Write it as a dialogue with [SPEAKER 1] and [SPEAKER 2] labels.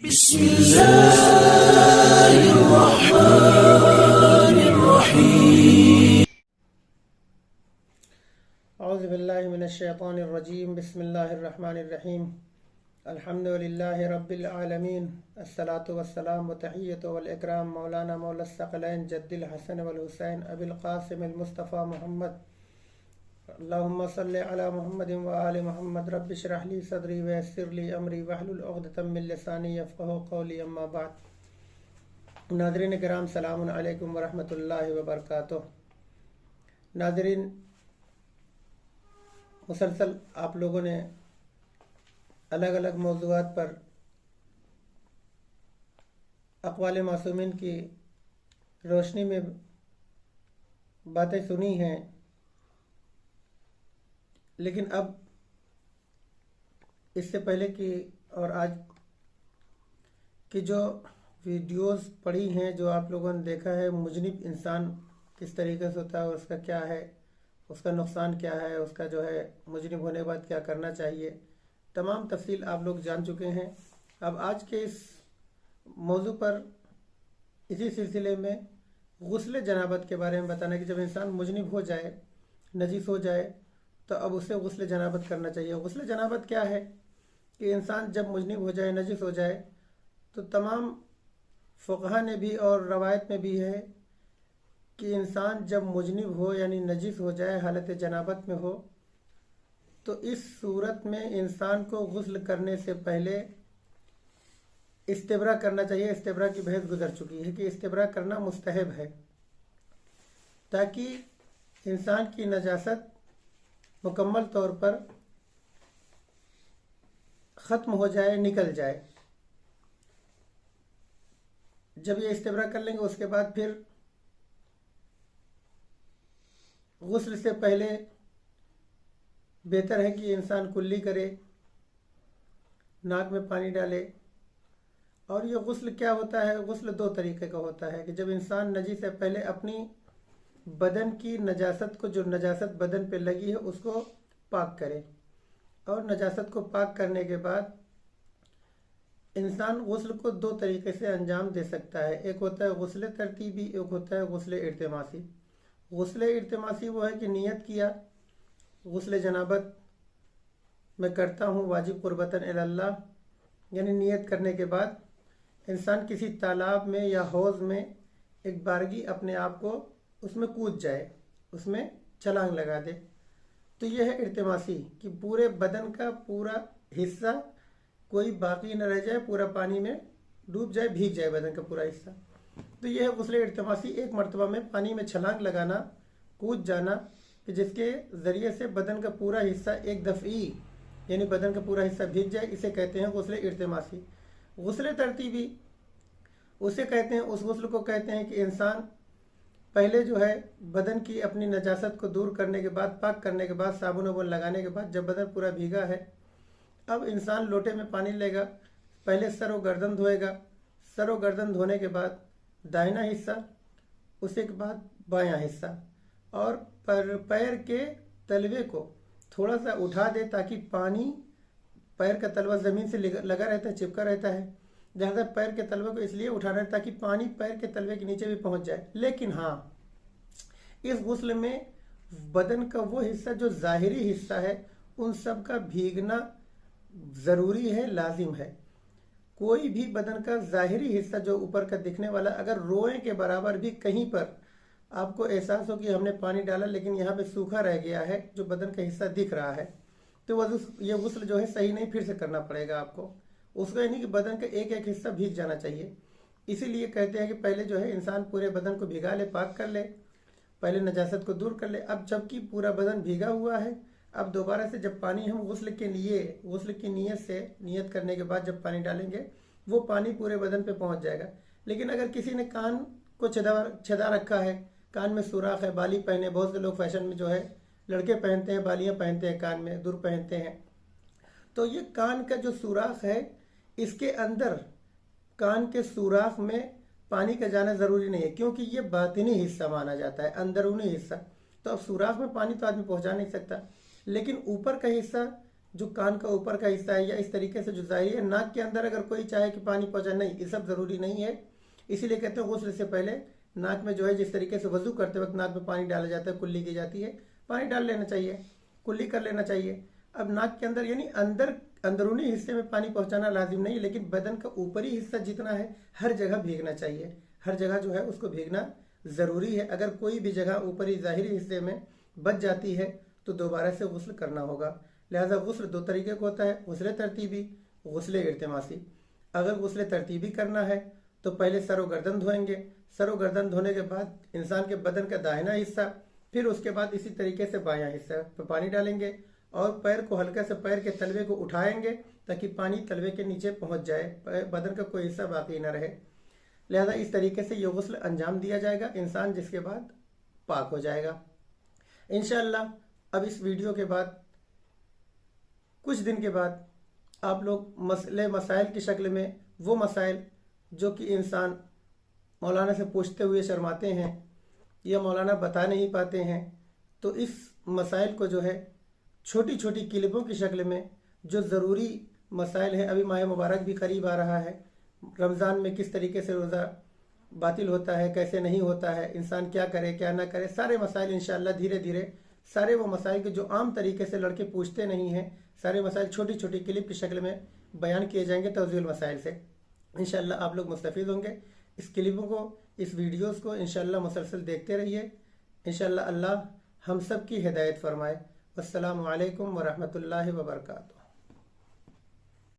[SPEAKER 1] बिस्मिल्लाहिर्रहमानिर्रहीम।
[SPEAKER 2] औज़ु बिल्लाहि मिनश्शैतानिर्रजीम। बिस्मिल्लाहिर्रहमानिर्रहीम। अल्हम्दुलिल्लाहि रब्बिल आलमीन। अस्सलातु वस्सलामु व तहिय्यतु वल इकराम मौलाना मौलस्सक़लैन जद्दिल हसन वल हुसैन अबिल क़ासिमिल मुस्तफ़ा मुहम्मद। अल्लाहुम्मा सल्लि अला मुहम्मदिन व आलि मुहम्मद। रब्बि इश्रह ली सदरी व यस्सिर ली अमरी वहलुल उक़दतम मिन लिसानी यफ़क़हू क़ौली। अम्मा बाद। नाज़रीन किराम, सलामुन अलैकुम व रहमतुल्लाहि व बरकातुहू। नाज़रीन, मुसलसल आप लोगों ने अलग अलग मौज़ूआत पर अक़वाल मासूमीन की रोशनी में बातें सुनी हैं, लेकिन अब इससे पहले कि और आज की जो वीडियोस पड़ी हैं, जो आप लोगों ने देखा है, मुजनिब इंसान किस तरीके से होता है, उसका क्या है, उसका नुकसान क्या है, उसका जो है मुजनिब होने के बाद क्या करना चाहिए, तमाम तफसील आप लोग जान चुके हैं। अब आज के इस मौजू पर इसी सिलसिले में गुस्ल जनाबत के बारे में बताना कि जब इंसान मुजनिब हो जाए, नजीस हो जाए, तो अब उसे गुस्ल जनाबत करना चाहिए। गुस्ल जनाबत क्या है कि इंसान जब मुजनिब हो जाए, नजीस हो जाए, तो तमाम फ़ुक़हा ने भी और रवायत में भी है कि इंसान जब मुजनिब हो यानी नजीस हो जाए, हालत जनाबत में हो, तो इस सूरत में इंसान को गुस्ल करने से पहले इस्तिब्रा करना चाहिए। इस्तिब्रा की बहस गुजर चुकी है कि इस्तिब्रा करना मुस्तहब है, ताकि इंसान की नजासत मुकम्मल तौर पर ख़त्म हो जाए, निकल जाए। जब ये इस्तिब्रा कर लेंगे, उसके बाद फिर गुस्ल से पहले बेहतर है कि इंसान कुल्ली करे, नाक में पानी डाले। और ये गुस्ल क्या होता है? गुस्ल दो तरीके का होता है कि जब इंसान नजी से पहले अपनी बदन की नजासत को, जो नजासत बदन पे लगी है, उसको पाक करे, और नजासत को पाक करने के बाद इंसान गुस्ल को दो तरीके से अंजाम दे सकता है। एक होता है गुस्ल तरतीबी, एक होता है गुस्ल इल्तिमासी। गुस्ल इल्तिमासी वो है कि नियत किया, गुस्ल जनाबत मैं करता हूँ वाजिब कुर्बतन इल्लल्लाह, यानी नियत करने के बाद इंसान किसी तालाब में या हौज़ में एक बारगी अपने आप को उसमें कूद जाए, उसमें छलांग लगा दे। तो यह है इल्तिमासी कि पूरे बदन का पूरा हिस्सा कोई बाकी न रह जाए, पूरा पानी में डूब जाए, भीग जाए बदन का पूरा हिस्सा। तो यह है गुस्ल इल्तिमासी। एक मरतबा में पानी में छलांग लगाना, कूद जाना, कि जिसके ज़रिए से बदन का पूरा हिस्सा एक दफ़ई यानी बदन का पूरा हिस्सा भीग जाए, इसे कहते हैं गुस्ल इल्तिमासी। गुस्ल तरतीबी उसे कहते हैं, उस गुस्ल को कहते हैं कि इंसान पहले जो है बदन की अपनी नजासत को दूर करने के बाद, पाक करने के बाद, साबुन वाबुन लगाने के बाद, जब बदन पूरा भीगा है, अब इंसान लोटे में पानी लेगा, पहले सर व गर्दन धोएगा, सर व गर्दन धोने के बाद दाहिना हिस्सा, उसी के बाद बायां हिस्सा, और पैर के तलवे को थोड़ा सा उठा दे ताकि पानी, पैर का तलवा ज़मीन से लगा रहता है, चिपका रहता है, लिहाजा पैर के तलवे को इसलिए उठाना है ताकि पानी पैर के तलवे के नीचे भी पहुंच जाए। लेकिन हाँ, इस गुस्ल में बदन का वो हिस्सा जो ज़ाहिरी हिस्सा है, उन सब का भीगना ज़रूरी है, लाजिम है। कोई भी बदन का ज़ाहिरी हिस्सा जो ऊपर का दिखने वाला, अगर रोए के बराबर भी कहीं पर आपको एहसास हो कि हमने पानी डाला लेकिन यहाँ पे सूखा रह गया है, जो बदन का हिस्सा दिख रहा है, तो ये गुस्ल जो है सही नहीं, फिर से करना पड़ेगा आपको। उसको यानी कि बदन का एक एक हिस्सा भीग जाना चाहिए। इसीलिए कहते हैं कि पहले जो है इंसान पूरे बदन को भिगा ले, पाक कर ले, पहले नजासत को दूर कर ले। अब जबकि पूरा बदन भीगा हुआ है, अब दोबारा से जब पानी हम गुस्ल की नीयत से, नियत करने के बाद जब पानी डालेंगे, वो पानी पूरे बदन पे पहुंच जाएगा। लेकिन अगर किसी ने कान को छेदा रखा है, कान में सुराख है, बाली पहने, बहुत से लोग फैशन में जो है लड़के पहनते हैं, बालियां पहनते हैं, कान में दुर पहनते हैं, तो ये कान का जो सुराख है, इसके अंदर कान के सुराख में पानी का जाना ज़रूरी नहीं है, क्योंकि ये बातिनी हिस्सा माना जाता है, अंदरूनी हिस्सा। तो अब सुराख में पानी तो आदमी पहुंचा नहीं सकता, लेकिन ऊपर का हिस्सा जो कान का ऊपर का हिस्सा है, या इस तरीके से जो ज़ाहिरी है, नाक के अंदर अगर कोई चाहे कि पानी पहुंचा, नहीं, ये सब ज़रूरी नहीं है। इसीलिए कहते हैं गुस्ल से पहले नाक में जो है, जिस तरीके से वजू करते वक्त नाक में पानी डाला जाता है, कुल्ली की जाती है, पानी डाल लेना चाहिए, कुल्ली कर लेना चाहिए। अब नाक के अंदर यानी अंदर अंदरूनी हिस्से में पानी पहुंचाना लाजिम नहीं, लेकिन बदन का ऊपरी हिस्सा जितना है हर जगह भीगना चाहिए, हर जगह जो है उसको भीगना ज़रूरी है। अगर कोई भी जगह ऊपरी ज़ाहिरी हिस्से में बच जाती है तो दोबारा से गुस्ल करना होगा। लिहाजा गुस्ल दो तरीके का होता है, गुस्ल तरतीबी, गुस्ल इल्तिमासी। अगर गुस्ल तरतीबी करना है तो पहले सर व गर्दन धोएंगे, सर व गर्दन धोने के बाद इंसान के बदन का दाहिना हिस्सा, फिर उसके बाद इसी तरीके से बायां हिस्सा पर पानी डालेंगे और पैर को हल्का से पैर के तलवे को उठाएंगे ताकि पानी तलवे के नीचे पहुंच जाए, बदन का कोई हिस्सा बाकी न रहे। लिहाजा इस तरीके से ये गुस्ल अंजाम दिया जाएगा इंसान, जिसके बाद पाक हो जाएगा इंशाअल्लाह। अब इस वीडियो के बाद कुछ दिन के बाद आप लोग मसले मसाइल की शक्ल में वो मसाइल जो कि इंसान मौलाना से पूछते हुए शर्माते हैं या मौलाना बता नहीं पाते हैं, तो इस मसाइल को जो है छोटी छोटी क्लिपों की शक्ल में, जो ज़रूरी मसाइल हैं, अभी माह मुबारक भी करीब आ रहा है, रमज़ान में किस तरीके से रोज़ा बातिल होता है, कैसे नहीं होता है, इंसान क्या करे क्या ना करे, सारे मसाइल इंशाअल्लाह धीरे धीरे, सारे वो मसाइल के जो आम तरीके से लड़के पूछते नहीं हैं, सारे मसाइल छोटी छोटी क्लिप की शक्ल में बयान किए जाएंगे तवज़ील मसाइल से। इंशाअल्लाह आप लोग मुस्तफ़ीद होंगे। इस क्लिपों को, इस वीडियोस को इंशाअल्लाह मुसलसल देखते रहिए। इंशाअल्लाह अल्लाह हम सब की हिदायत फरमाए। अस्सलामु अलैकुम वरहमतुल्लाहि वबरकातुहू।